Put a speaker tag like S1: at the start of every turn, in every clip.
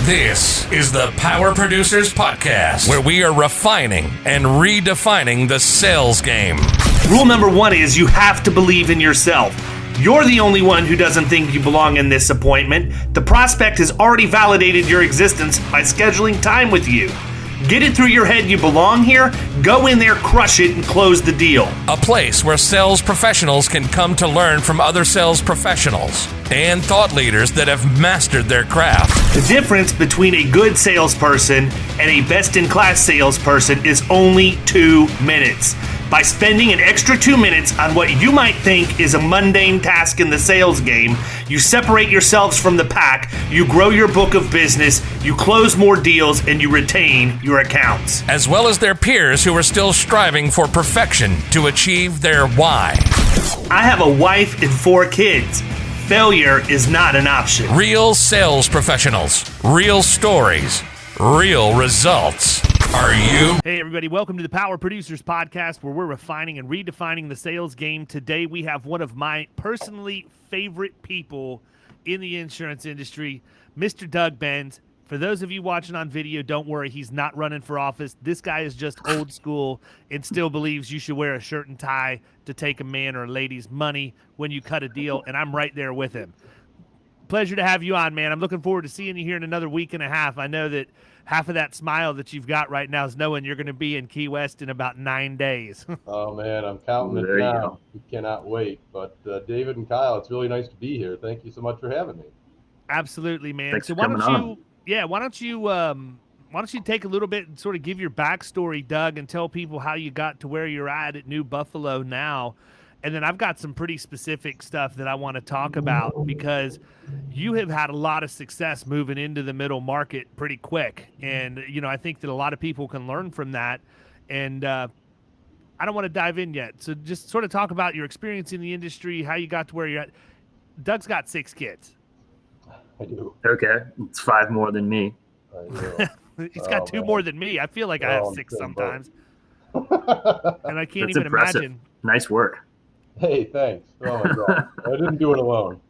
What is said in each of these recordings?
S1: This is the Power Producers Podcast, where we are refining and redefining the sales game.
S2: Rule number one is you have to believe in yourself. You're the only one who doesn't think you belong in this appointment. The prospect has already validated your existence by scheduling time with you. Get it through your head you belong here, go in there, crush it, and close the deal.
S1: A place where sales professionals can come to learn from other sales professionals and thought leaders that have mastered their craft.
S2: The difference between a good salesperson and a best-in-class salesperson is only 2 minutes. By spending an extra 2 minutes on what you might think is a mundane task in the sales game, you separate yourselves from the pack, you grow your book of business, you close more deals, and you retain your accounts.
S1: As well as their peers who are still striving for perfection to achieve their why.
S2: I have a wife and 4 kids. Failure is not an option.
S1: Real sales professionals, real stories, real results. Are you?
S3: Hey, everybody. Welcome to the Power Producers Podcast, where we're refining and redefining the sales game. Today, we have one of my personally favorite people in the insurance industry, Mr. Doug Benz. For those of you watching on video, don't worry. He's not running for office. This guy is just old school and still believes you should wear a shirt and tie to take a man or a lady's money when you cut a deal, and I'm right there with him. Pleasure to have you on, man. I'm looking forward to seeing you here in another week and a half. I know that half of that smile that you've got right now is knowing you're going to be in Key West in about 9 days.
S4: Oh, man, I'm counting it down. We cannot wait. But David and Kyle, it's really nice to be here. Thank you so much for having me.
S3: Absolutely, man.
S5: Thanks
S3: so
S5: for coming on.
S3: why don't you take a little bit and sort of give your backstory, Doug, and tell people how you got to where you're at New Buffalo now. And then I've got some pretty specific stuff that I want to talk about because you have had a lot of success moving into the middle market pretty quick. And, you know, I think that a lot of people can learn from that. And I don't want to dive in yet. So just sort of talk about your experience in the industry, how you got to where you're at. Doug's got 6 kids.
S4: I do.
S5: Okay. It's 5 more than me.
S4: I do.
S3: He's got 2 more than me. I feel like I have 6 sometimes. And I can't
S5: That's
S3: even
S5: impressive.
S3: imagine.
S5: Nice work.
S4: Hey, thanks. Oh, my God. I didn't do it alone.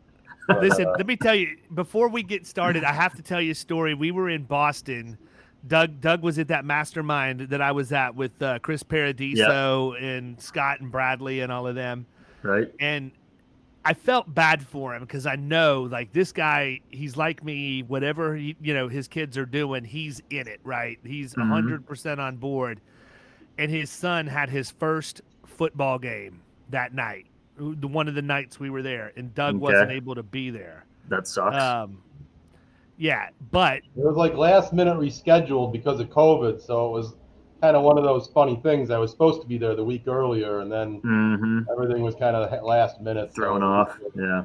S4: But,
S3: Listen, let me tell you, before we get started, I have to tell you a story. We were in Boston. Doug was at that mastermind that I was at with Chris Paradiso and Scott and Bradley and all of them.
S5: Right.
S3: And I felt bad for him because I know, like, this guy, he's like me. Whatever his kids are doing, he's in it, right? He's 100% on board. And his son had his first football game that night, one of the nights we were there, and Doug wasn't able to be there.
S5: That sucks.
S3: Yeah, but
S4: it was like last minute rescheduled because of COVID, so it was kind of one of those funny things. I was supposed to be there the week earlier, and then everything was kind of last minute.
S5: Thrown off. Yeah.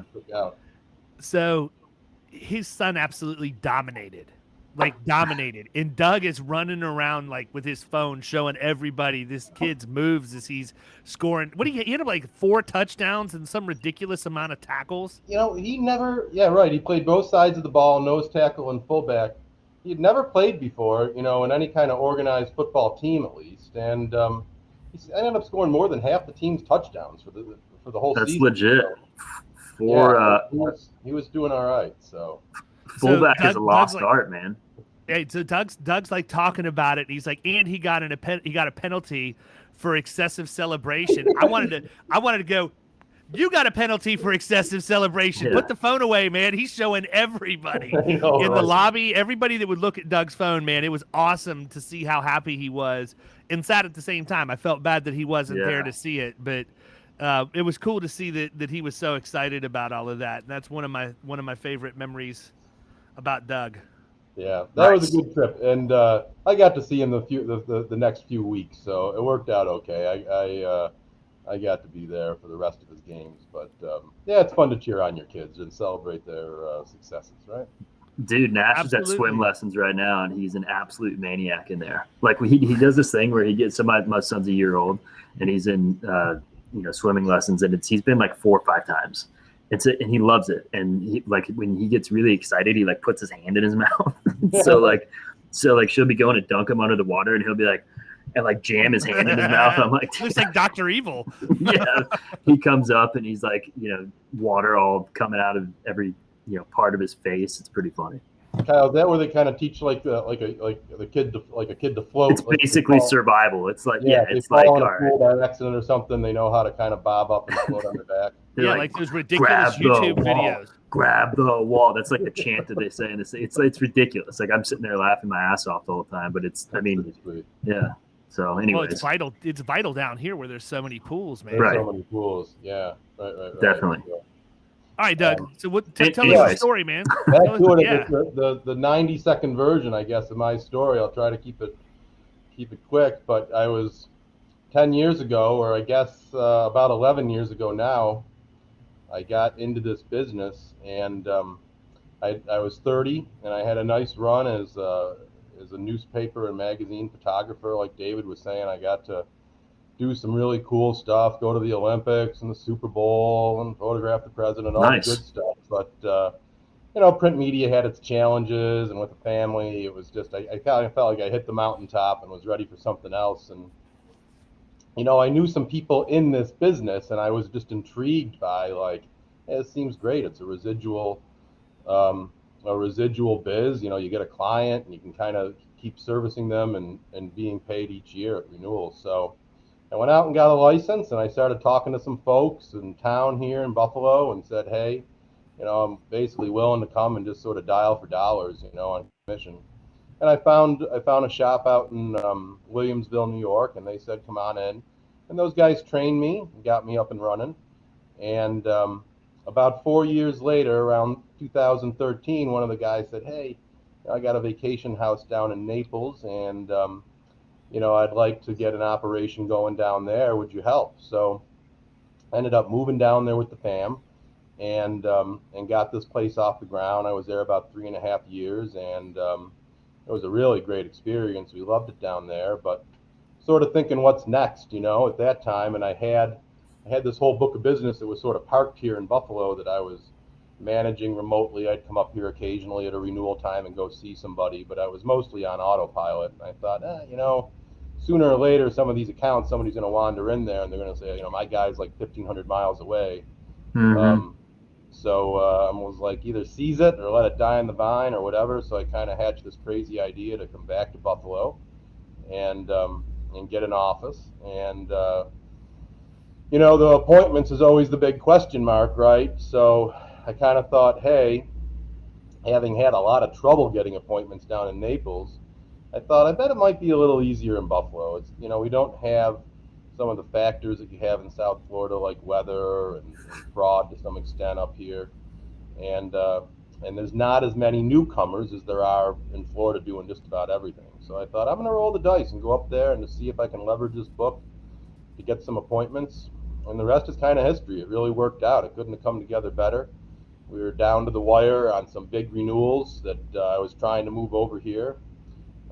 S3: So his son absolutely dominated. And Doug is running around like with his phone showing everybody this kid's moves as he's scoring. What he had like 4 touchdowns and some ridiculous amount of tackles.
S4: You know, he played both sides of the ball, nose tackle and fullback. He'd never played before, in any kind of organized football team at least. And he ended up scoring more than half the team's touchdowns for the whole season.
S5: That's legit.
S4: He was doing all right, so.
S5: Fullback is a lost art, man.
S3: Hey, so Doug's like talking about it. And he's like, and he got a penalty for excessive celebration. I wanted to go. You got a penalty for excessive celebration.
S5: Yeah.
S3: Put the phone away, man. He's showing everybody in the lobby, everybody that would look at Doug's phone, man. It was awesome to see how happy he was and sad at the same time. I felt bad that he wasn't there to see it, but it was cool to see that he was so excited about all of that. And that's one of my favorite memories about Doug.
S4: Yeah, that was a good trip, and I got to see him the next few weeks, so it worked out okay. I got to be there for the rest of his games, but it's fun to cheer on your kids and celebrate their successes, right?
S5: Dude, Nash is at swim lessons right now, and he's an absolute maniac in there. Like he does this thing where he gets my son's a year old, and he's in swimming lessons, and he's been like 4 or 5 times. And he loves it. And he, like, when he gets really excited, he like puts his hand in his mouth. so she'll be going to dunk him under the water, and he'll be like, and like jam his hand in his mouth. I'm like,
S3: looks like Dr. Evil.
S5: Yeah. He comes up and he's like, water all coming out of every, part of his face. It's pretty funny.
S4: Kyle, is that where they kind of teach like a kid to float?
S5: It's basically survival. It's like
S4: it's like all right, by accident or something, they know how to kind of bob up and float on their back.
S3: Yeah, like those ridiculous YouTube videos.
S5: Grab the wall. That's like a chant that they say, and it's ridiculous. Like I'm sitting there laughing my ass off the whole time, but yeah. So anyways,
S3: well, it's vital down here where there's so many pools, man.
S4: There's so many pools. Yeah, right.
S5: Definitely.
S4: Yeah.
S3: All right, Doug. So tell us the story, man.
S4: Back to it. The 90-second version, I guess, of my story. I'll try to keep it quick. But I was 10 years ago, or I guess about 11 years ago now, I got into this business, and I was 30, and I had a nice run as a newspaper and magazine photographer. Like David was saying, I got to do some really cool stuff, go to the Olympics and the Super Bowl and photograph the president, all the good stuff. But, print media had its challenges, and with the family, it was just, I kind of felt like I hit the mountaintop and was ready for something else. And, I knew some people in this business, and I was just intrigued by it seems great. It's a residual biz. You get a client and you can kind of keep servicing them and being paid each year at renewal. So I went out and got a license, and I started talking to some folks in town here in Buffalo and said, hey, I'm basically willing to come and just sort of dial for dollars, on commission. And I found a shop out in Williamsville, New York, and they said, come on in. And those guys trained me and got me up and running. And about 4 years later, around 2013, one of the guys said, hey, I got a vacation house down in Naples, and I'd like to get an operation going down there. Would you help? So I ended up moving down there with the fam and got this place off the ground. I was there about 3.5 years, and it was a really great experience. We loved it down there, but sort of thinking what's next, at that time. And I had this whole book of business that was sort of parked here in Buffalo that I was managing remotely. I'd come up here occasionally at a renewal time and go see somebody, but I was mostly on autopilot. And I thought, sooner or later, some of these accounts, somebody's going to wander in there and they're going to say, my guy's like 1,500 miles away.
S5: Mm-hmm.
S4: So I was like, either seize it or let it die on the vine or whatever. So I kind of hatched this crazy idea to come back to Buffalo and get an office. And, the appointments is always the big question mark, right? So I kind of thought, hey, having had a lot of trouble getting appointments down in Naples, I thought, I bet it might be a little easier in Buffalo. It's, we don't have some of the factors that you have in South Florida, like weather and fraud to some extent up here. And there's not as many newcomers as there are in Florida doing just about everything. So I thought, I'm going to roll the dice and go up there and to see if I can leverage this book to get some appointments. And the rest is kind of history. It really worked out. It couldn't have come together better. We were down to the wire on some big renewals that I was trying to move over here.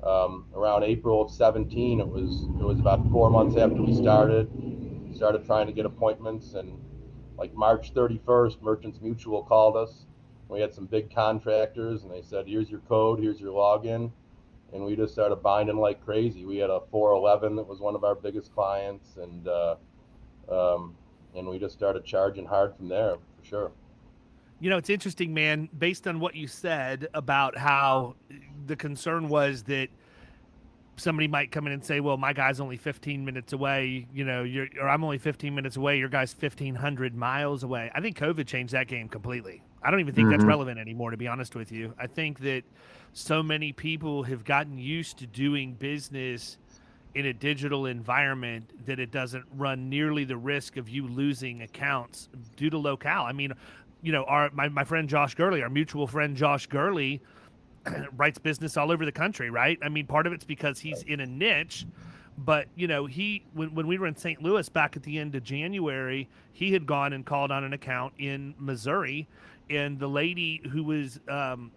S4: Around April of 17, it was about 4 months after we started trying to get appointments, and like March 31st, Merchants Mutual called us. We had some big contractors, and they said, here's your code, here's your login, and we just started binding like crazy. We had a 411 that was one of our biggest clients, and we just started charging hard from there, for sure.
S3: It's interesting, man, based on what you said about how the concern was that somebody might come in and say, well, my guy's only 15 minutes away, or I'm only 15 minutes away, your guy's 1,500 miles away. I think COVID changed that game completely. I don't even think that's relevant anymore, to be honest with you. I think that so many people have gotten used to doing business in a digital environment that it doesn't run nearly the risk of you losing accounts due to locale. I mean, my friend Josh Gurley, our mutual friend Josh Gurley, writes business all over the country, right? I mean, part of it's because he's in a niche, but when we were in St. Louis back at the end of January, he had gone and called on an account in Missouri, and the lady who was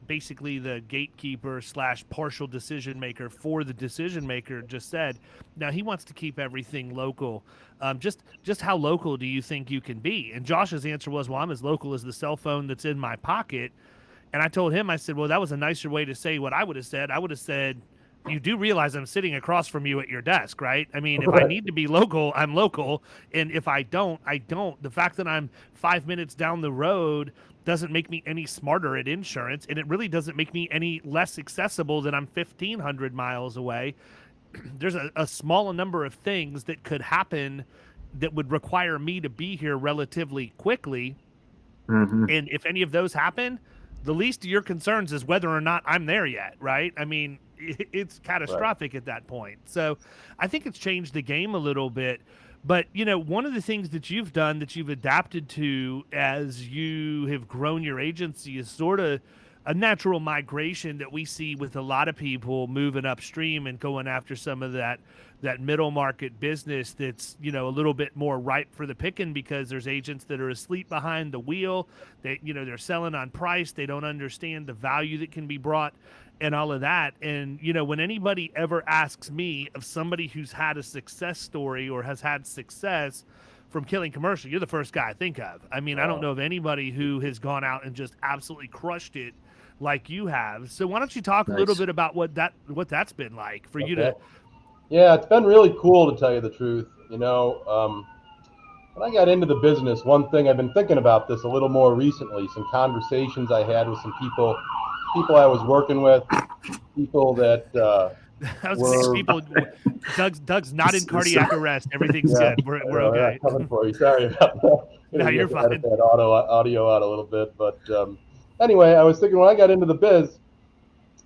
S3: basically the gatekeeper / partial decision maker for the decision maker just said, now he wants to keep everything local. Just how local do you think you can be? And Josh's answer was, well, I'm as local as the cell phone that's in my pocket. And I told him, I said, well, that was a nicer way to say what I would have said. I would have said, you do realize I'm sitting across from you at your desk, right? I mean, if I need to be local, I'm local. And if I don't, I don't. The fact that I'm 5 minutes down the road doesn't make me any smarter at insurance, and it really doesn't make me any less accessible that I'm 1,500 miles away. There's a small number of things that could happen that would require me to be here relatively quickly.
S5: Mm-hmm.
S3: And if any of those happen, the least of your concerns is whether or not I'm there yet, right? I mean, it's catastrophic at that point. So I think it's changed the game a little bit. But, you know, one of the things that you've done that you've adapted to as you have grown your agency is sort of a natural migration that we see with a lot of people moving upstream and going after some of that middle market business that's, you know, a little bit more ripe for the picking, because there's agents that are asleep behind the wheel. They, you know, they're selling on price. They don't understand the value that can be brought and all of that. And, you know, when anybody ever asks me of somebody who's had a success story or has had success from killing commercial, you're the first guy I think of. I mean, I don't know of anybody who has gone out and just absolutely crushed it like you have. So why don't you talk a little bit about what that's been like for you to.
S4: Yeah, it's been really cool, to tell you the truth. You know, when I got into the business, one thing I've been thinking about this a little more recently, some conversations I had with some people I was working with, people that
S3: people. Doug's not in cardiac arrest. Everything's good. We're okay.
S4: Coming for you. Sorry about that.
S3: No, you're fine.
S4: Edit that audio out a little bit, but anyway, I was thinking when I got into the biz,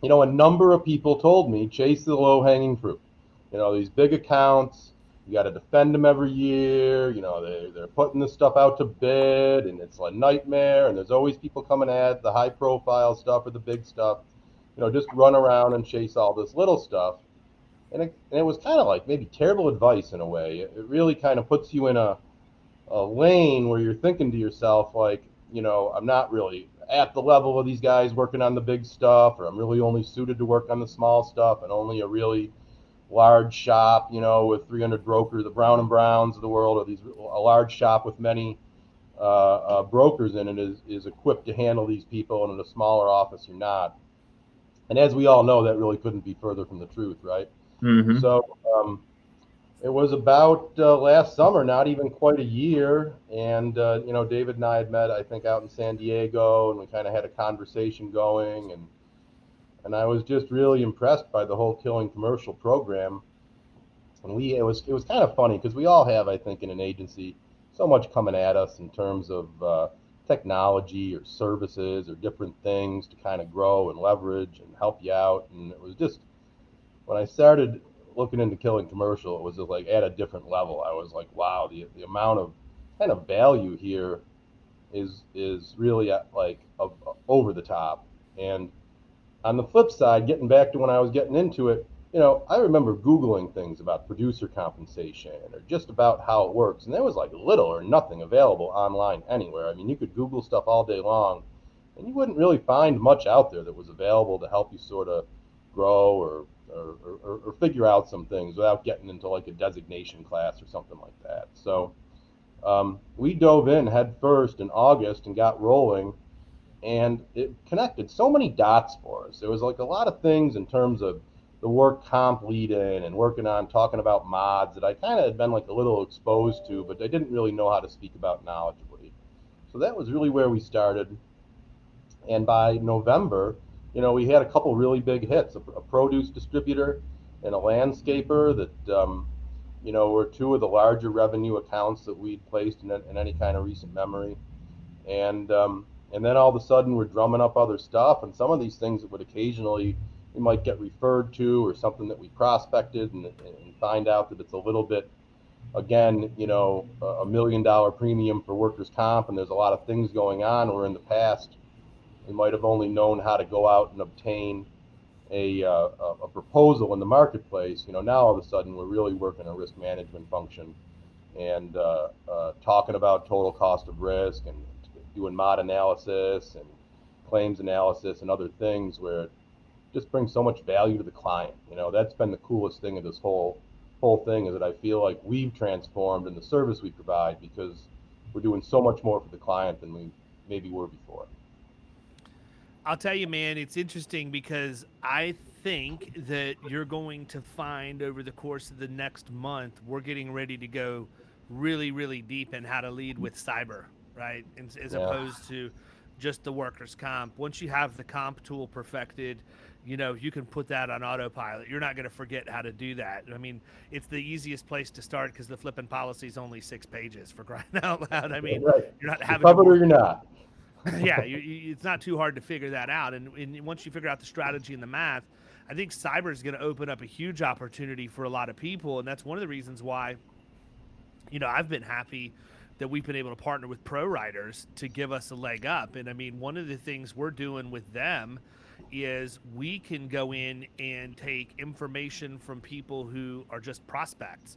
S4: you know, a number of people told me chase the low-hanging fruit. You know, these big accounts, you got to defend them every year. You know, they're putting this stuff out to bid, and it's a nightmare. And there's always people coming at the high-profile stuff or the big stuff. You know, just run around and chase all this little stuff. And it was kind of like maybe terrible advice in a way. It really kind of puts you in a lane where you're thinking to yourself, like, you know, I'm not really at the level of these guys working on the big stuff, or I'm really only suited to work on the small stuff, and only a really large shop, you know, with 300 brokers, the Brown and Browns of the world, or a large shop with many brokers in it is equipped to handle these people, and in a smaller office you're not. And as we all know, that really couldn't be further from the truth, right?
S5: Mm-hmm.
S4: So it was about last summer, not even quite a year, and you know, David and I had met, I think, out in San Diego, and we kind of had a conversation going, and I was just really impressed by the whole Killing Commercial program. And it was kind of funny because we all have, I think, in an agency, so much coming at us in terms of technology or services or different things to kind of grow and leverage and help you out. And it was just, when I started looking into Killing Commercial, it was just like at a different level. I was like, wow, the amount of kind of value here is really like over the top. And on the flip side, getting back to when I was getting into it, you know, I remember Googling things about producer compensation or just about how it works. And there was like little or nothing available online anywhere. I mean, you could Google stuff all day long, and you wouldn't really find much out there that was available to help you sort of grow or figure out some things without getting into like a designation class or something like that. So we dove in head first in August and got rolling. And it connected so many dots for us. There was like a lot of things in terms of the work comp lead in and working on talking about mods that I kind of had been like a little exposed to, but I didn't really know how to speak about knowledgeably. So that was really where we started. And by November, you know, we had a couple really big hits, a produce distributor and a landscaper that, you know, were two of the larger revenue accounts that we'd placed in any kind of recent memory. And then all of a sudden we're drumming up other stuff, and some of these things that would occasionally we might get referred to, or something that we prospected and find out that it's a little bit, again, you know, $1 million premium for workers' comp, and there's a lot of things going on where in the past we might have only known how to go out and obtain a proposal in the marketplace. You know, now all of a sudden we're really working a risk management function and talking about total cost of risk and doing mod analysis and claims analysis and other things where it just brings so much value to the client. You know, that's been the coolest thing of this whole thing, is that I feel like we've transformed in the service we provide because we're doing so much more for the client than we maybe were before.
S3: I'll tell you, man, it's interesting because I think that you're going to find over the course of the next month, we're getting ready to go really, really deep in how to lead with cyber, right? As opposed to just the workers' comp. Once you have the comp tool perfected, you can put that on autopilot. You're not going to forget how to do that. I mean, it's the easiest place to start because the flipping policy is only 6 pages, for crying out loud. I mean,
S4: right.
S3: You're not having
S4: covered or you're not.
S3: Yeah, it's not too hard to figure that out. And once you figure out the strategy and the math, I think cyber is going to open up a huge opportunity for a lot of people. And that's one of the reasons why, I've been happy that we've been able to partner with Pro Writers to give us a leg up. And I mean, one of the things we're doing with them is we can go in and take information from people who are just prospects,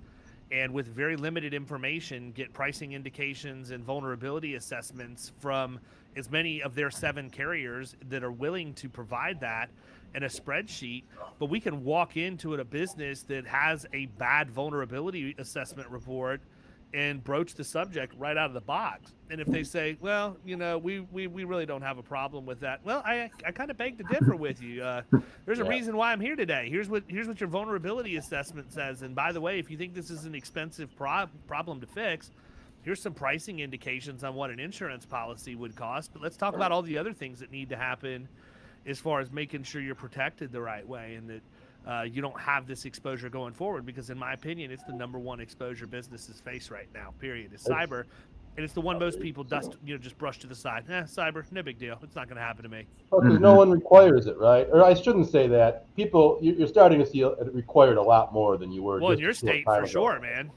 S3: and with very limited information, get pricing indications and vulnerability assessments from as many of their 7 carriers that are willing to provide that in a spreadsheet. But we can walk into a business that has a bad vulnerability assessment report and broach the subject right out of the box. And if they say, well, we really don't have a problem with that. Well, I kind of beg to differ with you. There's a reason why I'm here today. Here's what your vulnerability assessment says. And by the way, if you think this is an expensive problem to fix, here's some pricing indications on what an insurance policy would cost. But let's talk about all the other things that need to happen as far as making sure you're protected the right way and that you don't have this exposure going forward, because in my opinion, it's the number one exposure businesses face right now, period, is cyber. And it's the one most people just brush to the side. Cyber, no big deal. It's not going to happen to me.
S4: Because no one requires it, right? Or I shouldn't say that. People, you're starting to see it required a lot more than you were.
S3: Well, in your state, for sure, man.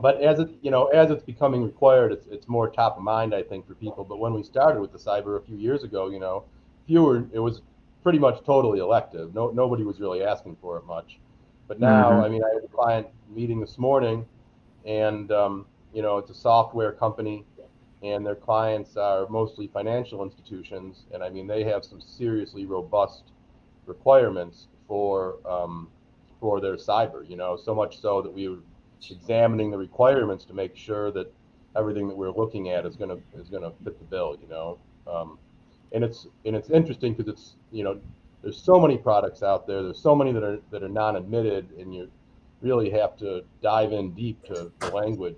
S4: But as it's becoming required, it's more top of mind, I think, for people. But when we started with the cyber a few years ago, it was pretty much totally elective. Nobody was really asking for it much. But now, I mean, I had a client meeting this morning, and it's a software company, and their clients are mostly financial institutions, and I mean, they have some seriously robust requirements for their cyber. So much so that we were examining the requirements to make sure that everything that we're looking at is gonna fit the bill. And it's interesting because it's there's so many products out there. There's so many that are non-admitted, and you really have to dive in deep to the language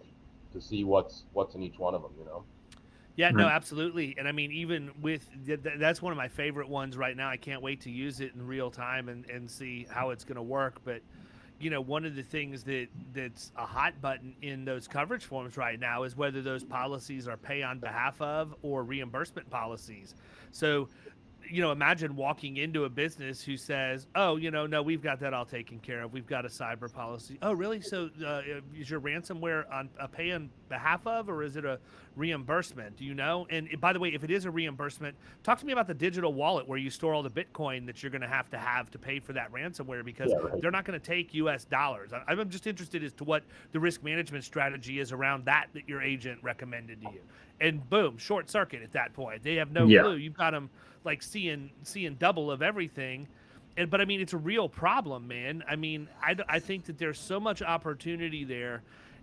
S4: to see what's in each one of them.
S3: Yeah, no, absolutely. And I mean, even with that's one of my favorite ones right now. I can't wait to use it in real time and see how it's going to work. But one of the things that's a hot button in those coverage forms right now is whether those policies are pay on behalf of or reimbursement policies. So, imagine walking into a business who says, oh, no, we've got that all taken care of. We've got a cyber policy. Oh, really? So is your ransomware on a pay on behalf of, or is it a reimbursement? Do you know? And by the way, if it is a reimbursement, talk to me about the digital wallet where you store all the Bitcoin that you're going to have to pay for that ransomware, because they're not going to take US dollars. I'm just interested as to what the risk management strategy is around that your agent recommended to you. And boom, short circuit at that point. They have no clue. You've got them like seeing double of everything. But I mean, it's a real problem, man. I mean, I think that there's so much opportunity there.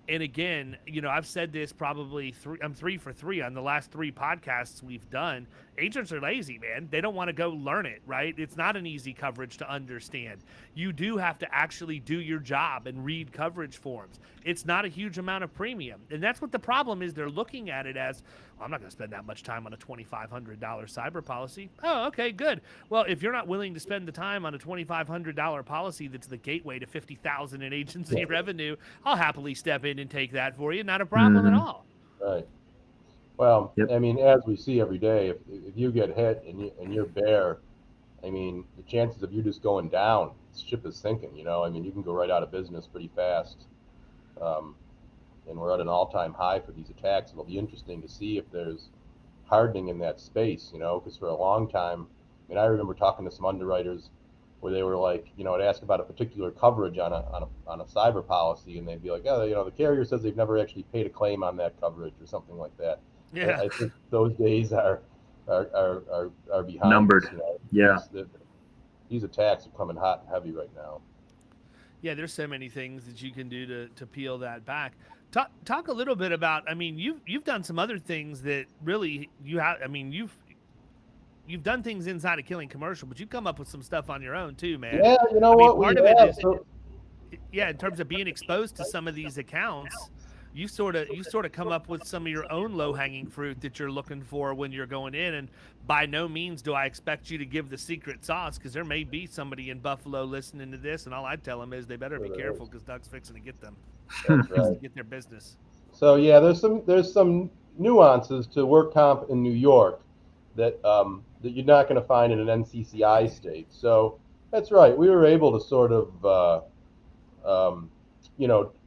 S3: And again, I've said this probably I'm 3 for 3 on the last 3 podcasts we've done. Agents are lazy, man. They don't want to go learn it, right? It's not an easy coverage to understand. You do have to actually do your job and read coverage forms. It's not a huge amount of premium. And that's what the problem is. They're looking at it as, I'm not going to spend that much time on a $2,500 cyber policy. Oh, okay, good. Well, if you're not willing to spend the time on a $2,500 policy that's the gateway to $50,000 in agency revenue, I'll happily step in and take that for you. Not a problem at all.
S4: Right. Well, I mean, as we see every day, if you get hit and you're bare, I mean, the chances of you just going down, the ship is sinking. I mean, you can go right out of business pretty fast. And we're at an all-time high for these attacks. It'll be interesting to see if there's hardening in that space, because for a long time, I mean, I remember talking to some underwriters where they were like, I'd ask about a particular coverage on a cyber policy, and they'd be like, oh, the carrier says they've never actually paid a claim on that coverage or something like that.
S3: Yeah,
S4: I think those days are behind.
S5: Numbered.
S4: These attacks are coming hot and heavy right now.
S3: Yeah, there's so many things that you can do to peel that back. Talk a little bit about. I mean, you've done some other things that really you have. I mean, you've done things inside of Killing Commercial, but you've come up with some stuff on your own too, man.
S4: Yeah,
S3: what? Part of it is, in terms of being exposed to some of these accounts, you sort of come up with some of your own low-hanging fruit that you're looking for when you're going in. And by no means do I expect you to give the secret sauce, because there may be somebody in Buffalo listening to this, and all I'd tell them is they better be careful, because Doug's fixing to get them.
S4: That's right.
S3: Get their business.
S4: So yeah, there's some nuances to work comp in New York that that you're not going to find in an NCCI state. So that's right. We were able to sort of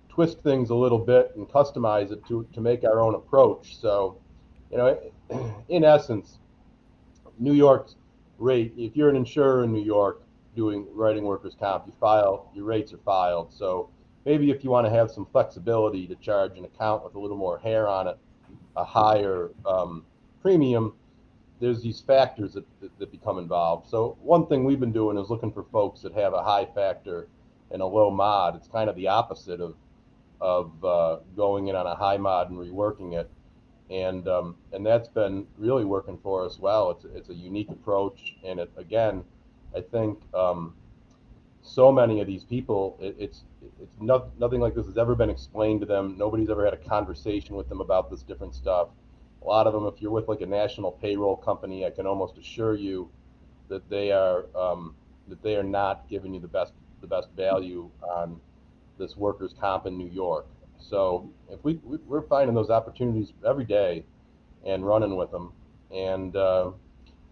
S4: twist things a little bit and customize it to make our own approach. So, in essence, New York's rate, if you're an insurer in New York writing workers' comp, your rates are filed. So maybe if you want to have some flexibility to charge an account with a little more hair on it, a higher premium, there's these factors that become involved. So one thing we've been doing is looking for folks that have a high factor and a low mod. It's kind of the opposite of going in on a high mod and reworking it, and that's been really working for us well. It's a unique approach, and I think so many of these people, it's nothing like this has ever been explained to them. Nobody's ever had a conversation with them about this different stuff. A lot of them, if you're with like a national payroll company, I can almost assure you that they are not giving you the best value on this workers' comp in New York. So if we're finding those opportunities every day and running with them. And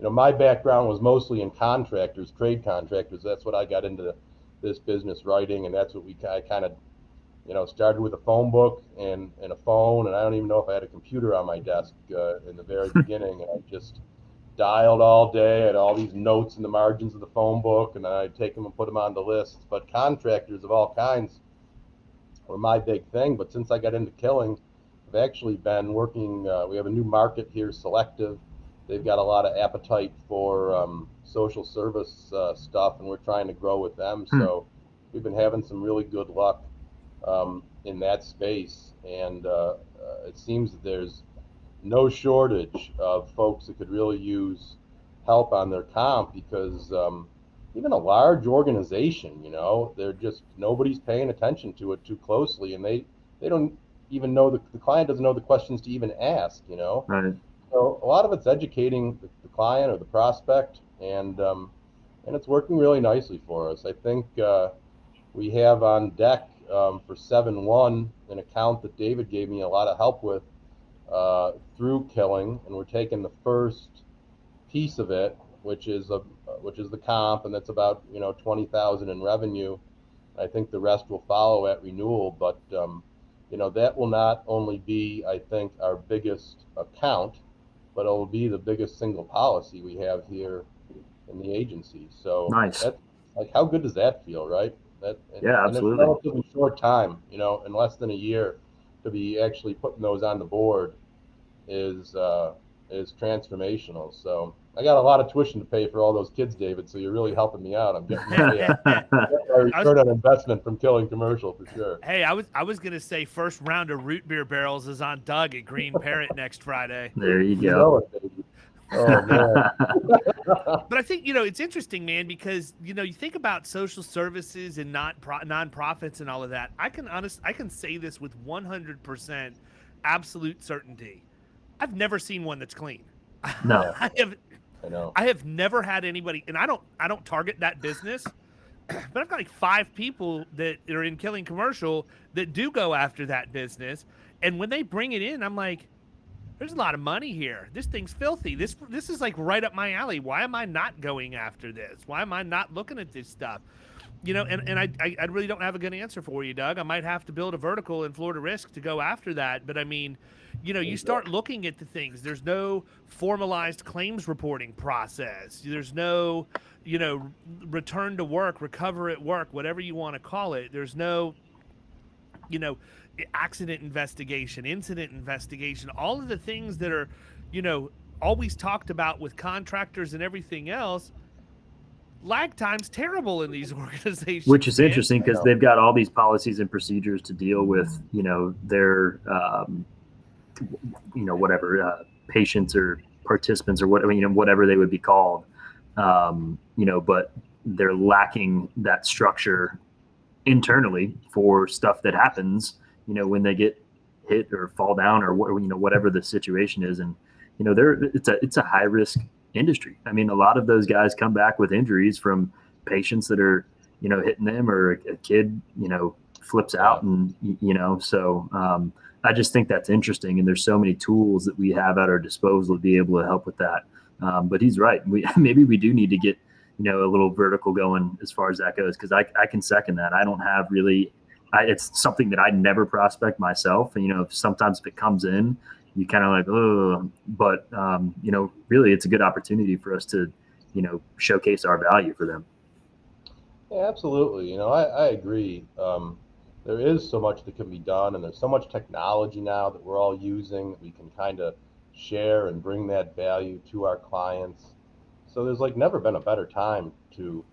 S4: my background was mostly in trade contractors. That's what I got into this business writing, and that's what I kind of started with a phone book and a phone, and I don't even know if I had a computer on my desk in the very beginning. And I just dialed all day. I had all these notes in the margins of the phone book, and then I'd take them and put them on the lists. But contractors of all kinds were my big thing. But since I got into killing, I've actually been working. We have a new market here, Selective. They've got a lot of appetite for social service stuff, and we're trying to grow with them. So we've been having some really good luck in that space, and it seems that there's no shortage of folks that could really use help on their comp, because even a large organization, they're just, nobody's paying attention to it too closely, and they don't even know the client doesn't know the questions to even ask,
S5: Right.
S4: So a lot of it's educating the client or the prospect, and it's working really nicely for us. I think we have on deck for 7-1 an account that David gave me a lot of help with through killing, and we're taking the first piece of it, which is the comp, and that's about $20,000 in revenue. I think the rest will follow at renewal, but that will not only be, I think, our biggest account, but it will be the biggest single policy we have here in the agency. So
S5: nice.
S4: That's, like, how good does that feel, right?
S5: Yeah, absolutely.
S4: And it's a relatively short time, in less than a year, to be actually putting those on the board is transformational. So I got a lot of tuition to pay for all those kids, David. So you're really helping me out. I'm getting my return on investment from killing commercial for sure.
S3: Hey, I was gonna say first round of root beer barrels is on Doug at Green Parrot next Friday.
S5: There you go.
S4: Oh man.
S3: But I think it's interesting, man, because you think about social services and nonprofits and all of that. I can say this with 100% absolute certainty. I've never seen one that's clean.
S5: No.
S3: I have never had anybody, and I don't target that business, but I've got like 5 people that are in killing commercial that do go after that business, and when they bring it in, I'm like, there's a lot of money here. This thing's filthy. This is like right up my alley. Why am I not going after this? Why am I not looking at this stuff? And I really don't have a good answer for you, Doug. I might have to build a vertical in Florida Risk to go after that. But I mean, you start looking at the things. There's no formalized claims reporting process. There's no, return to work, recover at work, whatever you want to call it. There's no, accident investigation, incident investigation, all of the things that are, always talked about with contractors and everything else. Lag time's terrible in these organizations.
S5: Which is interesting because they've got all these policies and procedures to deal with, their, whatever patients or participants or whatever they would be called, but they're lacking that structure internally for stuff that happens, when they get hit or fall down or whatever the situation is. And it's a high risk industry. I mean, a lot of those guys come back with injuries from patients that are hitting them, or a kid flips out, and so I just think that's interesting. And there's so many tools that we have at our disposal to be able to help with that. But he's right. Maybe we do need to get a little vertical going as far as that goes, because I can second that. I don't have really. It's something that I never prospect myself. And, sometimes if it comes in, you kind of like, oh, but, really it's a good opportunity for us to, showcase our value for them.
S4: Yeah, absolutely. I agree. There is so much that can be done, and there's so much technology now that we're all using that we can kind of share and bring that value to our clients. So there's never been a better time to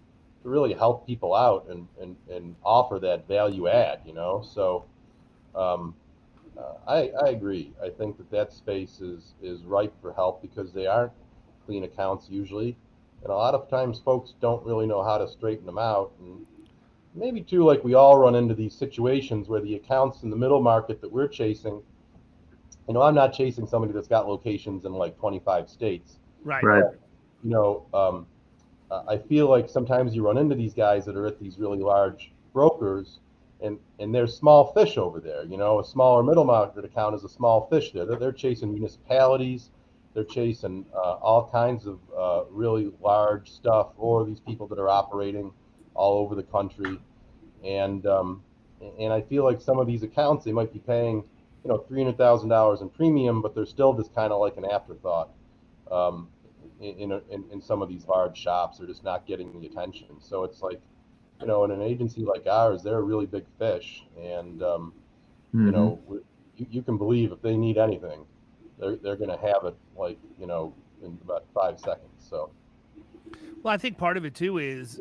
S4: really help people out and offer that value add, So I agree. I think that space is ripe for help, because they aren't clean accounts usually. And a lot of times folks don't really know how to straighten them out. And maybe too, we all run into these situations where the accounts in the middle market that we're chasing, I'm not chasing somebody that's got locations in 25 states.
S3: Right.
S4: I feel like sometimes you run into these guys that are at these really large brokers, and there's small fish over there. A smaller middle market account is a small fish there. They're chasing municipalities. They're chasing all kinds of really large stuff, or these people that are operating all over the country. And I feel like some of these accounts, they might be paying, $300,000 in premium, but they're still just kind of like an afterthought. In some of these large shops, they're just not getting the attention. So it's in an agency like ours, they're a really big fish, and you can believe if they need anything, they're going to have it in about 5 seconds. So,
S3: well, I think part of it too is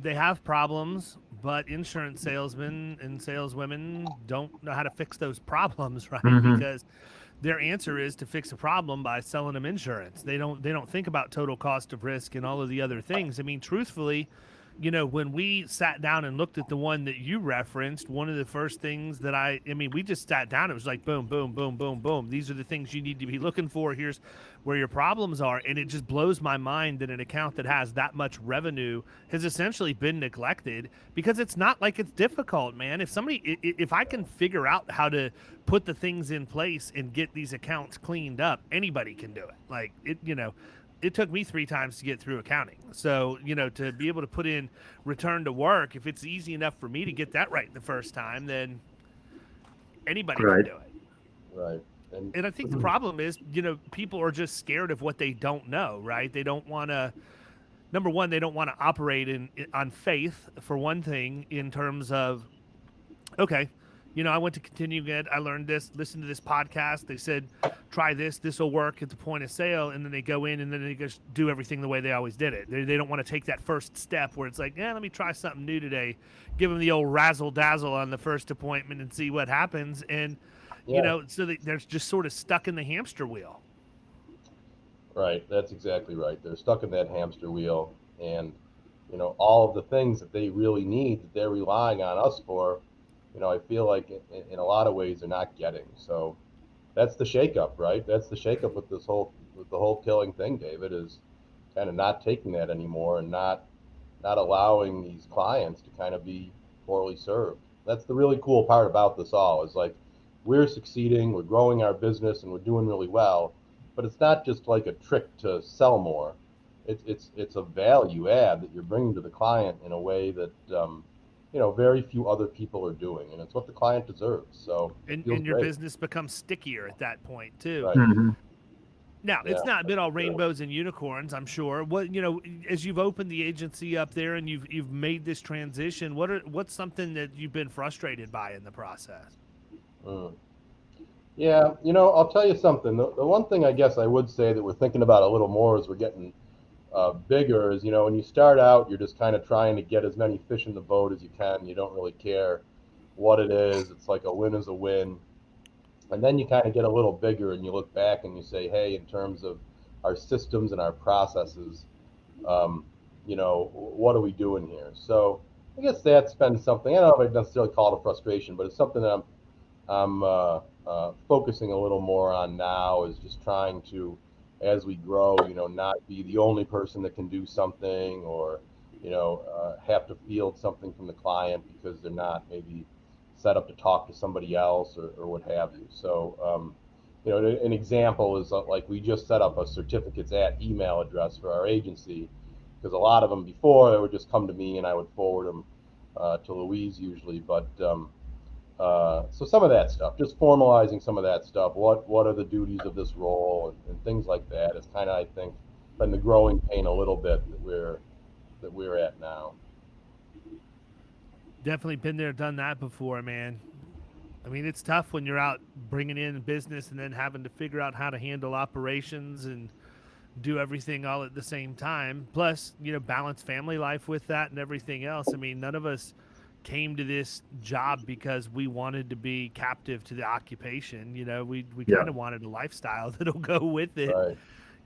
S3: they have problems, but insurance salesmen and saleswomen don't know how to fix those problems, right?
S5: Mm-hmm.
S3: Because their answer is to fix a problem by selling them insurance. They don't think about total cost of risk and all of the other things. I mean, truthfully, when we sat down and looked at the one that you referenced, one of the first things that we just sat down. It was like, boom, boom, boom, boom, boom. These are the things you need to be looking for. Here's where your problems are. And it just blows my mind that an account that has that much revenue has essentially been neglected, because it's not like it's difficult, man. If I can figure out how to put the things in place and get these accounts cleaned up, anybody can do it. It took me 3 times to get through accounting. So, to be able to put in return to work, if it's easy enough for me to get that right the first time, then anybody can do it.
S4: Right.
S3: And I think the problem is, people are just scared of what they don't know, right? They don't want to, number one, they don't want to operate on faith, for one thing, in terms of, okay, I went to Continuing Ed, I learned this, listened to this podcast, they said, try this will work at the point of sale, and then they go in and then they just do everything the way they always did it. They don't want to take that first step where it's like, let me try something new today, give them the old razzle-dazzle on the first appointment and see what happens, and, so they're just sort of stuck in the hamster wheel.
S4: Right, that's exactly right. They're stuck in that hamster wheel, and, all of the things that they really need, that they're relying on us for, I feel like in a lot of ways they're not getting. So that's the shakeup, right? That's the shakeup with the whole killing thing, David, is kind of not taking that anymore and not allowing these clients to kind of be poorly served. That's the really cool part about this all, is we're succeeding, we're growing our business, and we're doing really well, but it's not just like a trick to sell more. It's a value add that you're bringing to the client in a way that very few other people are doing, and it's what the client deserves. So
S3: and your business becomes stickier at that point too.
S4: Right.
S5: Mm-hmm.
S3: Now, it's not been all rainbows and unicorns, I'm sure. What as you've opened the agency up there and you've made this transition, what's something that you've been frustrated by in the process?
S4: Yeah, I'll tell you something. The one thing I guess I would say that we're thinking about a little more as we're getting bigger is, when you start out, you're just kind of trying to get as many fish in the boat as you can. You don't really care what it is. It's like a win is a win. And then you kind of get a little bigger and you look back and you say, hey, in terms of our systems and our processes, what are we doing here? So I guess that's been something, I don't know if I'd necessarily call it a frustration, but it's something that I'm focusing a little more on now is just trying to, as we grow, not be the only person that can do something, or have to field something from the client because they're not maybe set up to talk to somebody else or what have you. So, an example is like we just set up a certificates at email address for our agency, because a lot of them before, they would just come to me and I would forward them to Louise usually. But so some of that stuff, just formalizing some of that stuff. What are the duties of this role and things like that is kind of, I think, been the growing pain a little bit that we're at now.
S3: Definitely been there, done that before, man. I mean, it's tough when you're out bringing in business and then having to figure out how to handle operations and do everything all at the same time. Plus, balance family life with that and everything else. I mean, none of us came to this job because we wanted to be captive to the occupation. We kind of wanted a lifestyle that'll go with it.
S4: Right.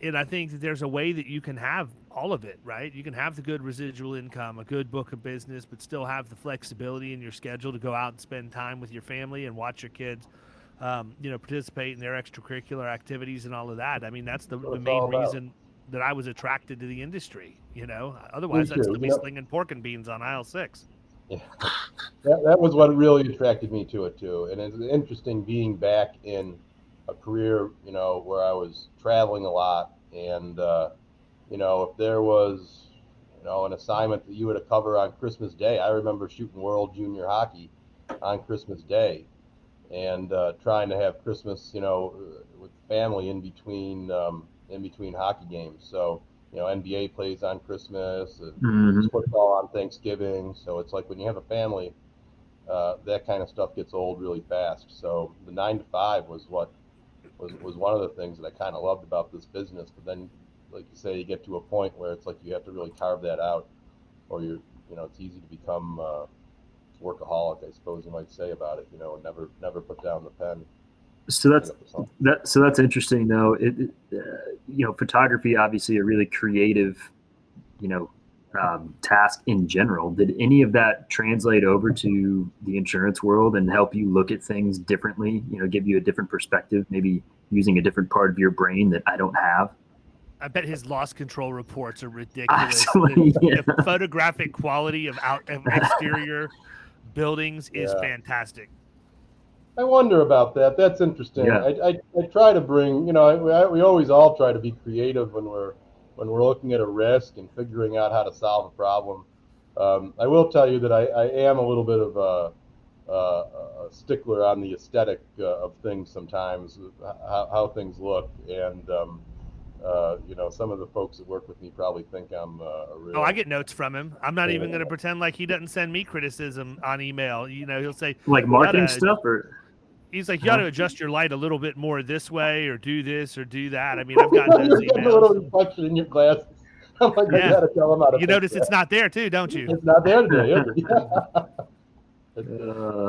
S3: And I think that there's a way that you can have all of it, right? You can have the good residual income, a good book of business, but still have the flexibility in your schedule to go out and spend time with your family and watch your kids, participate in their extracurricular activities and all of that. I mean, that's the main reason that I was attracted to the industry, Otherwise, I'd still be slinging pork and beans on aisle 6.
S4: Yeah, that was what really attracted me to it too. And it's interesting being back in a career, where I was traveling a lot, and if there was, an assignment that you were to cover on Christmas Day. I remember shooting World Junior Hockey on Christmas Day, and trying to have Christmas, with family in between hockey games. So NBA plays on Christmas, football on Thanksgiving. So it's like when you have a family, that kind of stuff gets old really fast. So the 9 to 5 was what was one of the things that I kind of loved about this business. But then, like you say, you get to a point where it's like you have to really carve that out, or it's easy to become workaholic, I suppose you might say about it. And never put down the pen.
S5: So that's interesting though. Photography, obviously a really creative, task in general. Did any of that translate over to the insurance world and help you look at things differently? Give you a different perspective, maybe using a different part of your brain that I don't have?
S3: I bet his loss control reports are ridiculous. The photographic quality of exterior buildings is fantastic.
S4: I wonder about that. That's interesting.
S5: Yeah.
S4: I try to bring, we always all try to be creative when we're looking at a risk and figuring out how to solve a problem. I will tell you that I am a little bit of a stickler on the aesthetic of things sometimes, how things look. And, some of the folks that work with me probably think I'm a real...
S3: Oh, I get notes from him. I'm not even going to pretend like he doesn't send me criticism on email. He'll say...
S5: Like marketing stuff, or...
S3: He's like, you got to adjust your light a little bit more this way, or do this, or do that. I mean, I've got those
S4: emails. A little reflection in your glasses. I'm like, I got to tell him how to...
S3: You notice it's not there, too, don't you?
S4: It's not there today, is it?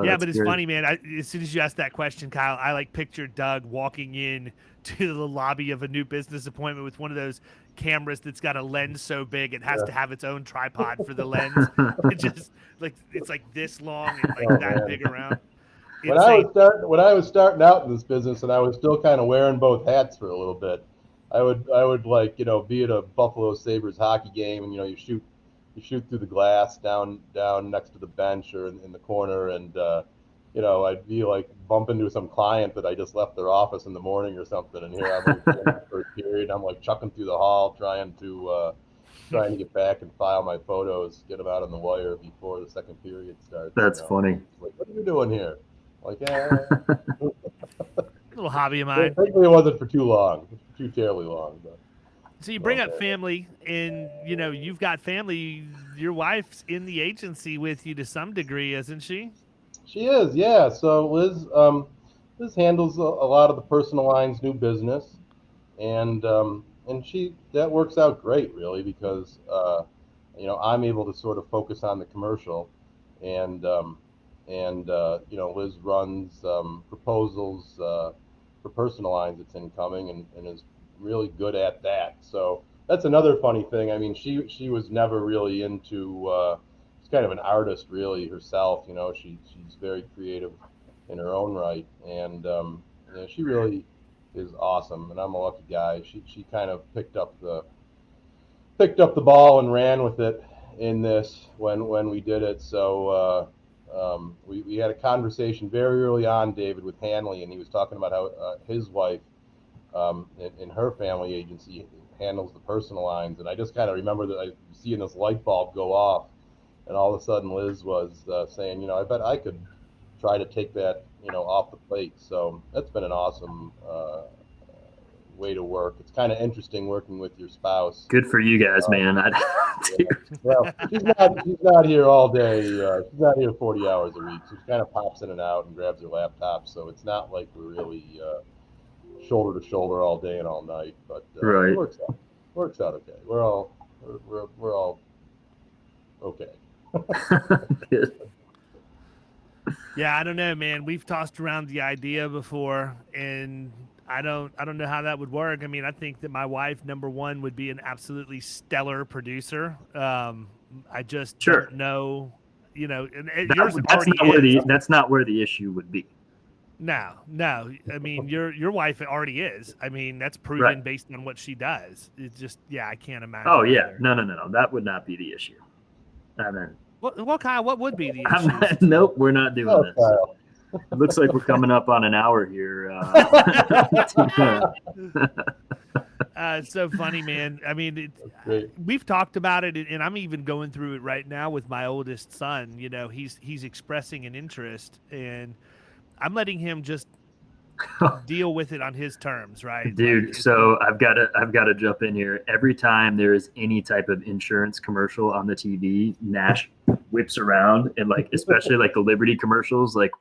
S3: Yeah, but it's funny, man. As soon as you asked that question, Kyle, I pictured Doug walking in to the lobby of a new business appointment with one of those cameras that's got a lens so big it has to have its own tripod for the lens. It just it's like this long and that big around.
S4: When I was starting out in this business and I was still kind of wearing both hats for a little bit, I would be at a Buffalo Sabres hockey game, and you shoot through the glass down next to the bench or in the corner, and I'd be bumping into some client that I just left their office in the morning or something, and here I'm in the first period, I'm chucking through the hall trying to get back and file my photos, get them out on the wire before the second period starts.
S5: That's funny.
S4: What are you doing here?
S3: Little hobby of mine.
S4: Thankfully, it wasn't for too long. Too terribly long. But.
S3: So you bring up family, and you've got family. Your wife's in the agency with you to some degree, isn't she?
S4: She is, yeah. So Liz handles a lot of the personal lines new business, and that works out great, really, because I'm able to sort of focus on the commercial, and Liz runs proposals for personal lines that's incoming, and is really good at that. So that's another funny thing. I mean, she was never really into she's kind of an artist really herself. She's very creative in her own right. And she really is awesome, and I'm a lucky guy. She kind of picked up the ball and ran with it in this when we did it. So we had a conversation very early on, David, with Hanley, and he was talking about how his wife in her family agency handles the personal lines. And I just kind of remember that I seeing this light bulb go off, and all of a sudden Liz was saying, I bet I could try to take that, off the plate. So that's been an awesome way to work. It's kind of interesting working with your spouse.
S5: Good for you guys, man.
S4: Well, she's not here all day. She's not here 40 hours a week. So she kind of pops in and out and grabs her laptop. So it's not like we're really shoulder to shoulder all day and all night. But
S5: right.
S4: It works out okay. We're all okay.
S5: Good.
S3: Yeah, I don't know, man. We've tossed around the idea before, and I don't know how that would work. I mean, I think that my wife, number one, would be an absolutely stellar producer. I just don't know, and
S5: that's not where the issue would be.
S3: No. I mean, your wife already is. I mean, that's proven based on what she does. It's just, I can't imagine.
S5: Oh yeah, no, that would not be the issue. I mean,
S3: well, Kyle, what would be the issue?
S5: Nope, we're not doing this.
S4: Kyle.
S5: It looks like we're coming up on an hour here.
S3: It's so funny, man. I mean, we've talked about it, and I'm even going through it right now with my oldest son. He's expressing an interest, and I'm letting him just deal with it on his terms, right?
S5: Dude, so I've got to jump in here. Every time there is any type of insurance commercial on the TV, Nash whips around, and especially the Liberty commercials, like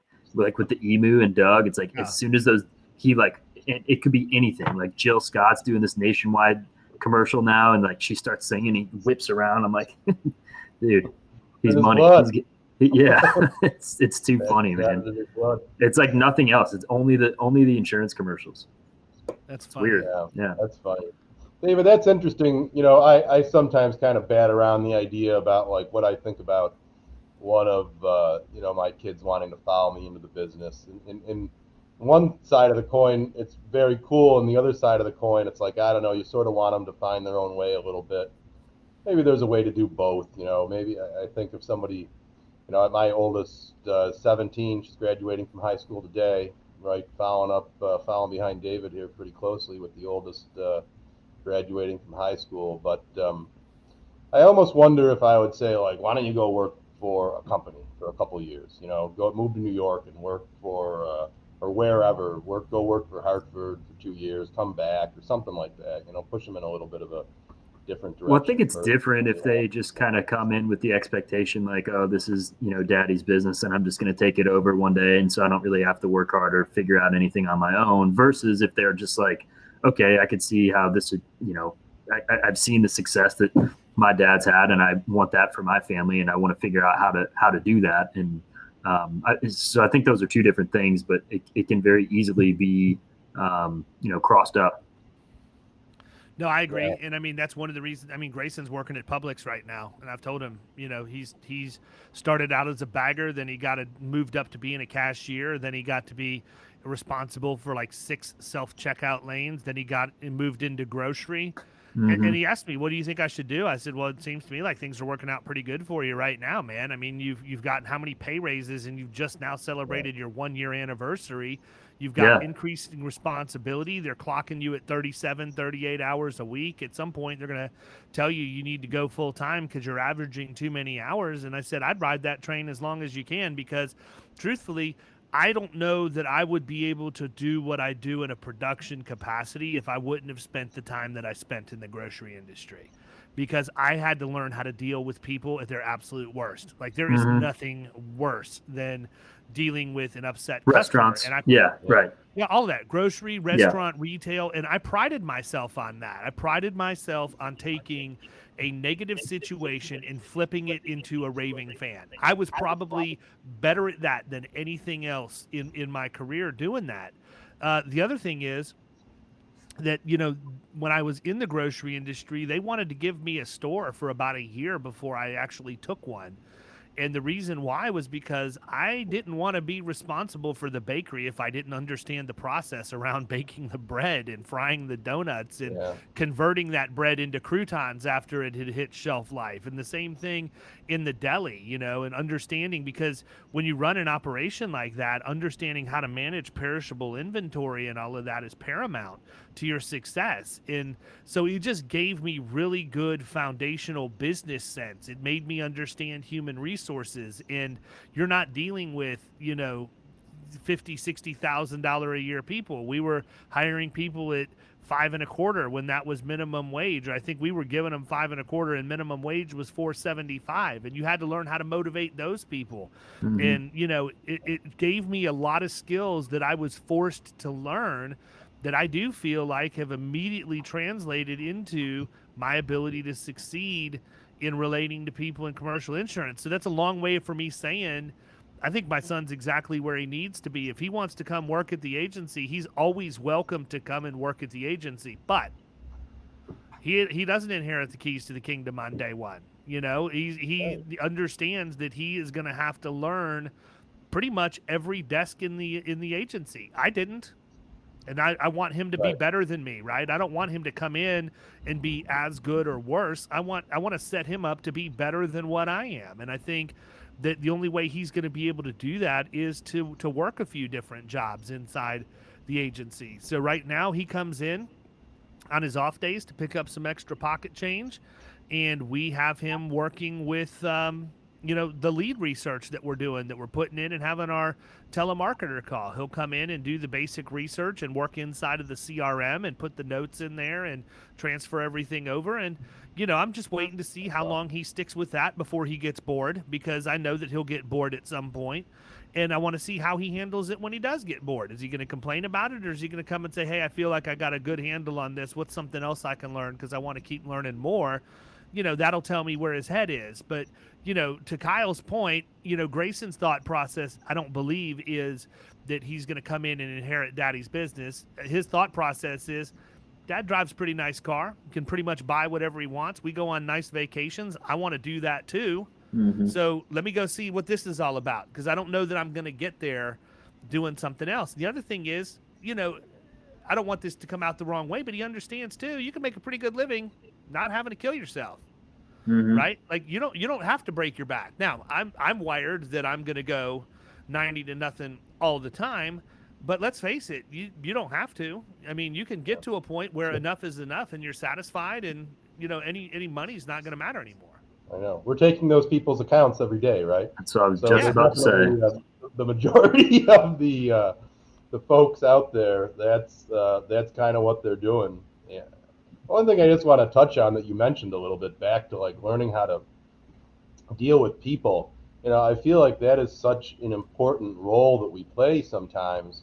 S5: with the emu and Doug, it's as soon as it could be anything. Like Jill Scott's doing this nationwide commercial now, and she starts singing, he whips around. I'm like, dude, he's money. It's too funny, man. It's like nothing else. It's only the insurance commercials.
S3: That's funny.
S5: Weird.
S4: Yeah, that's funny. David, that's interesting. I sometimes kind of bat around the idea about what I think about one of my kids wanting to follow me into the business. And one side of the coin, it's very cool, and the other side of the coin, it's I don't know, you sort of want them to find their own way a little bit. Maybe there's a way to do both. Maybe I think if somebody, my oldest 17, she's graduating from high school today, right? Following behind David here pretty closely with the oldest graduating from high school. But I almost wonder if I would say why don't you go work for a company for a couple of years? Go move to New York and work for or wherever. Go work for Hartford for 2 years, come back or something like that. Push them in a little bit of a different direction.
S5: Well, I think it's different if they just kind of come in with the expectation oh, this is, daddy's business and I'm just going to take it over one day. And so I don't really have to work hard or figure out anything on my own, versus if they're just okay, I could see how this would, I've seen the success that my dad's had, and I want that for my family, and I want to figure out how to do that. And so I think those are two different things, but it can very easily be, crossed up.
S3: No, I agree. Yeah. And I mean, that's one of the reasons. I mean, Grayson's working at Publix right now. And I've told him, he's started out as a bagger. Then he got moved up to being a cashier. Then he got to be responsible for 6 self-checkout lanes. Then he got moved into grocery. Mm-hmm. And he asked me, what do you think I should do? I said, well, it seems to me like things are working out pretty good for you right now, man. I mean, you've gotten how many pay raises, and you've just now celebrated your 1-year anniversary. You've got increasing responsibility. They're clocking you at 37, 38 hours a week. At some point, they're going to tell you need to go full time because you're averaging too many hours. And I said, I'd ride that train as long as you can, because truthfully, I don't know that I would be able to do what I do in a production capacity if I wouldn't have spent the time that I spent in the grocery industry, because I had to learn how to deal with people at their absolute worst. There is nothing worse than dealing with an upset
S5: restaurants.
S3: Customer.
S5: And
S3: Yeah, all that. Grocery, restaurant, retail. And I prided myself on that. I prided myself on taking a negative situation and flipping it into a raving fan. I was probably better at that than anything else in my career doing that. The other thing is that, when I was in the grocery industry, they wanted to give me a store for about a year before I actually took one. And the reason why was because I didn't want to be responsible for the bakery if I didn't understand the process around baking the bread and frying the donuts and converting that bread into croutons after it had hit shelf life. And the same thing in the deli, you know, and understanding, because when you run an operation like that, understanding how to manage perishable inventory and all of that is paramount to your success. And so it just gave me really good foundational business sense. It made me understand human resources, and you're not dealing with, you know, $50,000-$60,000 a year people. We were hiring people at $5.25 when that was minimum wage. I think we were giving them $5.25 and minimum wage was $4.75, and you had to learn how to motivate those people. And you know, it gave me a lot of skills that I was forced to learn that I do feel like have immediately translated into my ability to succeed in relating to people in commercial insurance. So that's a long way for me saying, I think my son's exactly where he needs to be. If he wants to come work at the agency, he's always welcome to come and work at the agency. But he doesn't inherit the keys to the kingdom on day one. You know, he understands that he is going to have to learn pretty much every desk in the agency. I didn't. And I want him to be better than me, right? I don't want him to come in and be as good or worse. I want to set him up to be better than what I am. And I think that the only way he's going to be able to do that is to work a few different jobs inside the agency. So right now he comes in on his off days to pick up some extra pocket change, and we have him working with you know, the lead research that we're doing, that we're putting in and having our telemarketer call. He'll come in and do the basic research and work inside of the CRM and put the notes in there and transfer everything over. And, you know, I'm just waiting to see how long he sticks with that before he gets bored, because I know that he'll get bored at some point. And I want to see how he handles it when he does get bored. Is he going to complain about it, or is he going to come and say, hey, I feel like I got a good handle on this. What's something else I can learn, because I want to keep learning more? You know, that'll tell me where his head is. But, you know, to Kyle's point, you know, Grayson's thought process, I don't believe, is that he's going to come in and inherit daddy's business. His thought process is, dad drives a pretty nice car, can pretty much buy whatever he wants. We go on nice vacations. I want to do that too. So let me go see what this is all about, because I don't know that I'm going to get there doing something else. The other thing is, you know, I don't want this to come out the wrong way, but he understands too, you can make a pretty good living not having to kill yourself. Right? Like you don't have to break your back. Now, I'm wired that I'm going to go 90-0 all the time, but let's face it, you don't have to. I mean, you can get to a point where enough is enough and you're satisfied, and you know, any money's not going to matter anymore.
S4: I know. We're taking those people's accounts every day, right?
S5: That's what I was just about to say.
S4: The majority of the folks out there, that's kind of what they're doing. Yeah. One thing I just want to touch on that you mentioned a little bit, back to like learning how to deal with people. You know, I feel like that is such an important role that we play sometimes,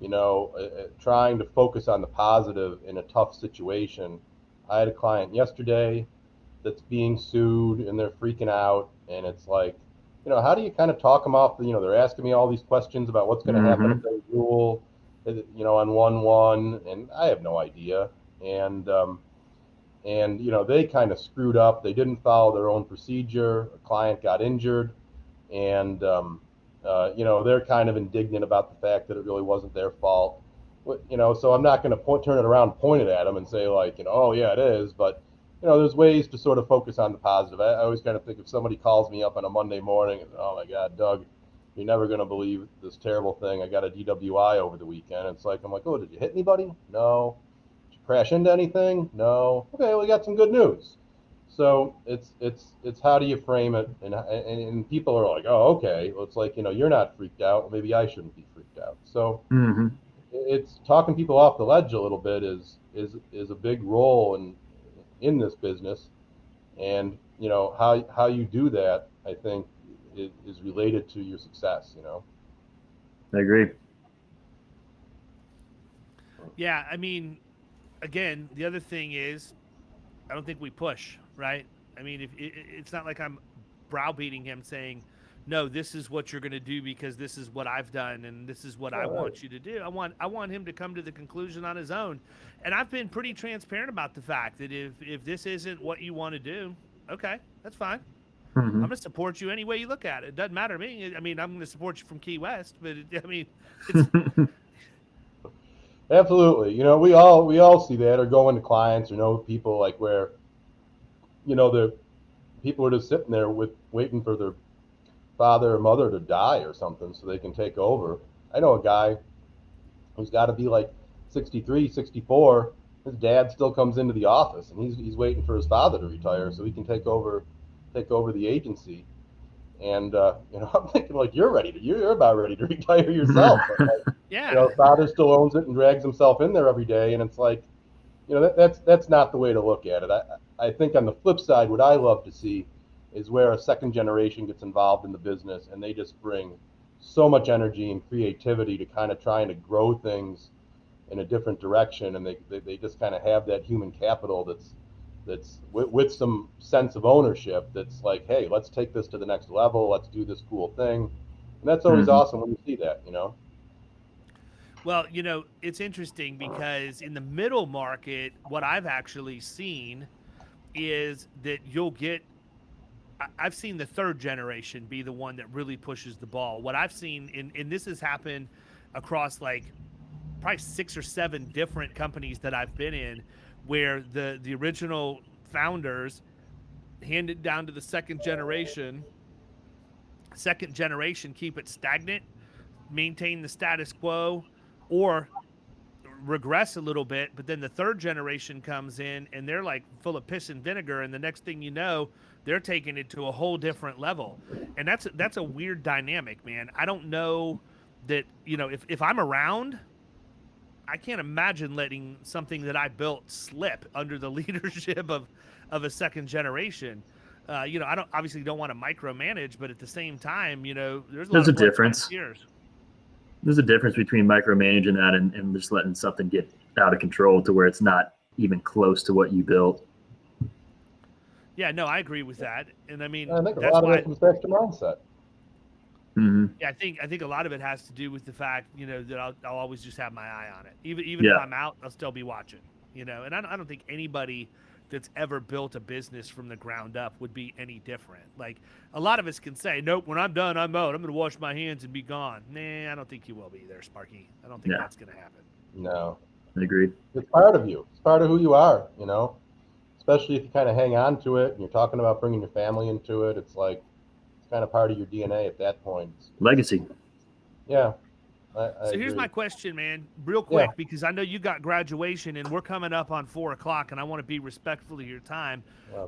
S4: you know, trying to focus on the positive in a tough situation. I had a client yesterday that's being sued and they're freaking out, and it's like, you know, how do you kind of talk them off? You know, they're asking me all these questions about what's going to happen if they rule, you know, on 1/1, and I have no idea. And you know, they kind of screwed up. They didn't follow their own procedure. A client got injured, and you know, they're kind of indignant about the fact that it really wasn't their fault. You know, so I'm not going to turn it around, point it at them, and say like, you know, oh yeah, it is. But you know, there's ways to sort of focus on the positive. I always kind of think if somebody calls me up on a Monday morning and, oh my God, Doug, you're never going to believe this terrible thing. I got a DWI over the weekend. It's like, I'm like, oh, did you hit anybody? No. Did you crash into anything? No. Okay, well, we got some good news. So it's how do you frame it? And people are like, oh, okay. Well, it's like, you know, you're not freaked out. Well, maybe I shouldn't be freaked out. So it's talking people off the ledge a little bit is a big role in this business. And, you know, how you do that, I think, is related to your success, you know.
S5: I agree.
S3: Yeah, I mean, again, the other thing is, I don't think we push, right? I mean, if it's not like I'm browbeating him saying, no, this is what you're going to do because this is what I've done and this is what I want you to do. I want him to come to the conclusion on his own. And I've been pretty transparent about the fact that if this isn't what you want to do, okay, that's fine. I'm going to support you any way you look at it. It doesn't matter to me. I mean, I'm going to support you from Key West, but it's
S4: Absolutely. You know, we all see that, or go into clients, people like where, the people are just sitting there waiting for their father or mother to die or something so they can take over. I know a guy who's got to be like 63, 64. His dad still comes into the office, and he's waiting for his father to retire so he can take over the agency. And I'm thinking, like, you're about ready to retire yourself. But, like,
S3: yeah.
S4: Father still owns it and drags himself in there every day, and it's like, that's not the way to look at it. I think on the flip side, what I love to see is where a second generation gets involved in the business, and they just bring so much energy and creativity to kind of trying to grow things in a different direction, and they just kind of have that human capital that's with some sense of ownership, that's like, hey, let's take this to the next level, let's do this cool thing. And that's always awesome when you see that.
S3: Well, it's interesting because in the middle market, what I've actually seen is that I've seen the third generation be the one that really pushes the ball. What I've seen, and this has happened across like probably 6 or 7 different companies that I've been in, where the original founders hand it down to the second generation keep it stagnant, maintain the status quo, or regress a little bit, but then the third generation comes in and they're like full of piss and vinegar, and the next thing you know, they're taking it to a whole different level. And that's a weird dynamic, man. I don't know that, if I'm around, I can't imagine letting something that I built slip under the leadership of a second generation. I don't want to micromanage, but at the same time, there's a difference.
S5: There's a difference between micromanaging that and just letting something get out of control to where it's not even close to what you built.
S3: Yeah, no, I agree with that. And I mean,
S4: I think a lot of it comes back to mindset.
S5: Mm-hmm.
S3: Yeah, I think a lot of it has to do with the fact, that I'll always just have my eye on it. Even if I'm out, I'll still be watching, and I don't think anybody that's ever built a business from the ground up would be any different. Like, a lot of us can say, nope, when I'm done, I'm out. I'm going to wash my hands and be gone. Nah, I don't think you will be there, Sparky. I don't think that's going to happen.
S4: No.
S5: I agree.
S4: It's part of you. It's part of who you are, especially if you kind of hang on to it and you're talking about bringing your family into it. It's like, it's kind of part of your DNA at that point.
S5: Legacy.
S4: Yeah.
S3: So here's my question, man, real quick, because I know you got graduation and we're coming up on 4:00 and I want to be respectful of your time.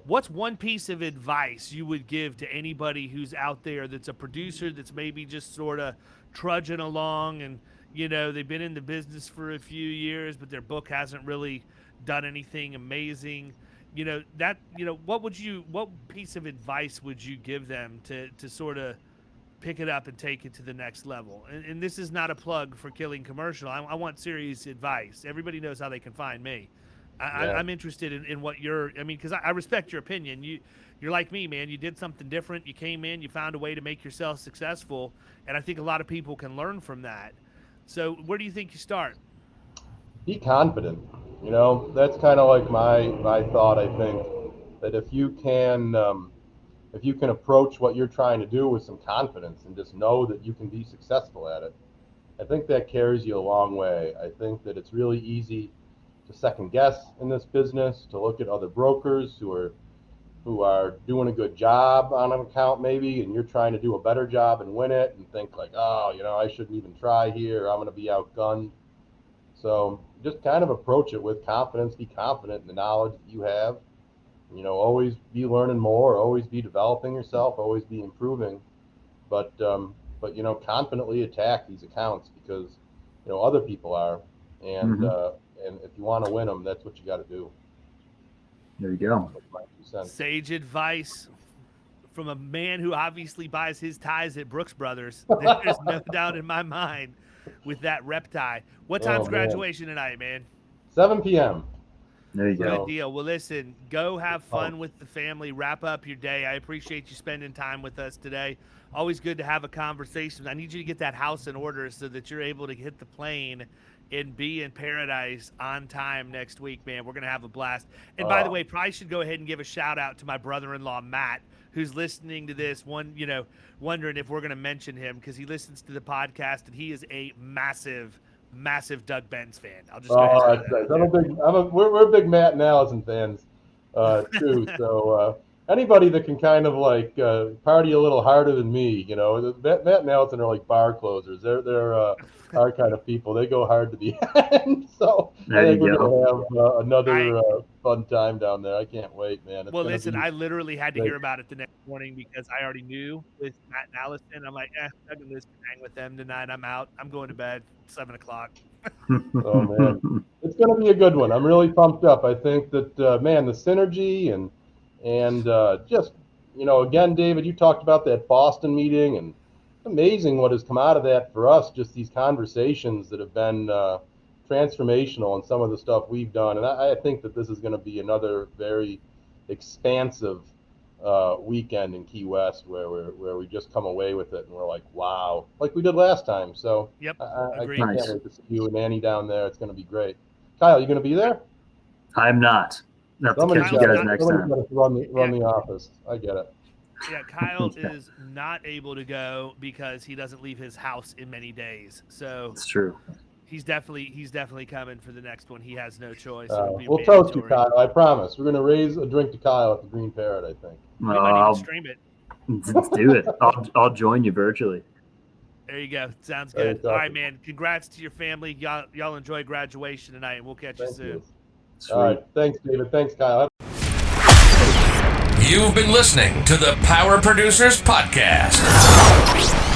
S3: What's one piece of advice you would give to anybody who's out there that's a producer that's maybe just sort of trudging along and, they've been in the business for a few years, but their book hasn't really done anything amazing? What piece of advice would you give them to sort of pick it up and take it to the next level? And this is not a plug for Killing Commercial. I want serious advice. Everybody knows how they can find me. I'm interested in what because I respect your opinion. You're like me, man. You did something different. You came in, you found a way to make yourself successful. And I think a lot of people can learn from that. So where do you think you start?
S4: Be confident. That's kind of like my thought. I think that if you can approach what you're trying to do with some confidence and just know that you can be successful at it, I think that carries you a long way. I think that it's really easy to second guess in this business, to look at other brokers who are doing a good job on an account maybe, and you're trying to do a better job and win it, and think like, I shouldn't even try here, I'm going to be outgunned. So just kind of approach it with confidence, be confident in the knowledge that you have. Always be learning more, always be developing yourself, always be improving, but confidently attack these accounts because, other people are, and if you want to win them, that's what you got to do.
S5: There you go.
S3: Sage advice from a man who obviously buys his ties at Brooks Brothers. There's no doubt in my mind with that rep tie. What time's graduation tonight, man?
S4: 7 p.m.
S5: There you go.
S3: Good deal. Well, listen, go have fun with the family. Wrap up your day. I appreciate you spending time with us today. Always good to have a conversation. I need you to get that house in order so that you're able to hit the plane and be in paradise on time next week, man. We're going to have a blast. And by the way, probably should go ahead and give a shout out to my brother-in-law, Matt, who's listening to this, wondering if we're going to mention him because he listens to the podcast and he is a massive Doug Benz fan. I'll just go ahead and say that.
S4: We're big Matt and Allison fans too. So anybody that can kind of like party a little harder than me, Matt and Allison are like bar closers. They're our kind of people. They go hard to the end. So I think we're gonna have another fun time down there. I can't wait, man.
S3: Well, listen, I literally had to hear about it the next morning because I already knew with Matt and Allison. I'm like, Doug and Liz can hang with them tonight. I'm out. I'm going to bed 7 o'clock.
S4: Oh man, it's going to be a good one. I'm really pumped up. I think that man, the synergy and just again, David, you talked about that Boston meeting, and it's amazing what has come out of that for us. Just these conversations that have been transformational in some of the stuff we've done, and I think that this is going to be another very expansive weekend in Key West where we just come away with it and we're like, wow, like we did last time. So
S3: yep,
S4: I can't wait to see you and Annie down there. It's going to be great. Kyle, you going to be there?
S5: I'm not.
S4: Somebody's
S5: catch you guys next time.
S4: Got to run the office. I get it.
S3: Yeah, Kyle is not able to go because he doesn't leave his house in many days. So
S5: it's true.
S3: He's definitely coming for the next one. He has no choice.
S4: We'll toast you, Kyle. I promise. We're going to raise a drink to Kyle at the Green Parrot, I think.
S3: We might even stream it.
S5: Let's do it. I'll join you virtually.
S3: There you go. Sounds good. All right, man. Congrats to your family. Y'all enjoy graduation tonight, and we'll catch you soon.
S4: All right. Thanks, David. Thanks, Kyle.
S1: You've been listening to the Power Producers Podcast.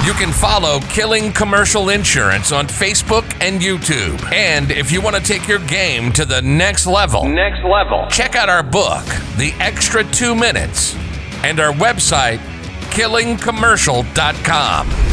S1: You can follow Killing Commercial Insurance on Facebook and YouTube. And if you want to take your game to the next level, check out our book, The Extra 2 Minutes, and our website, killingcommercial.com.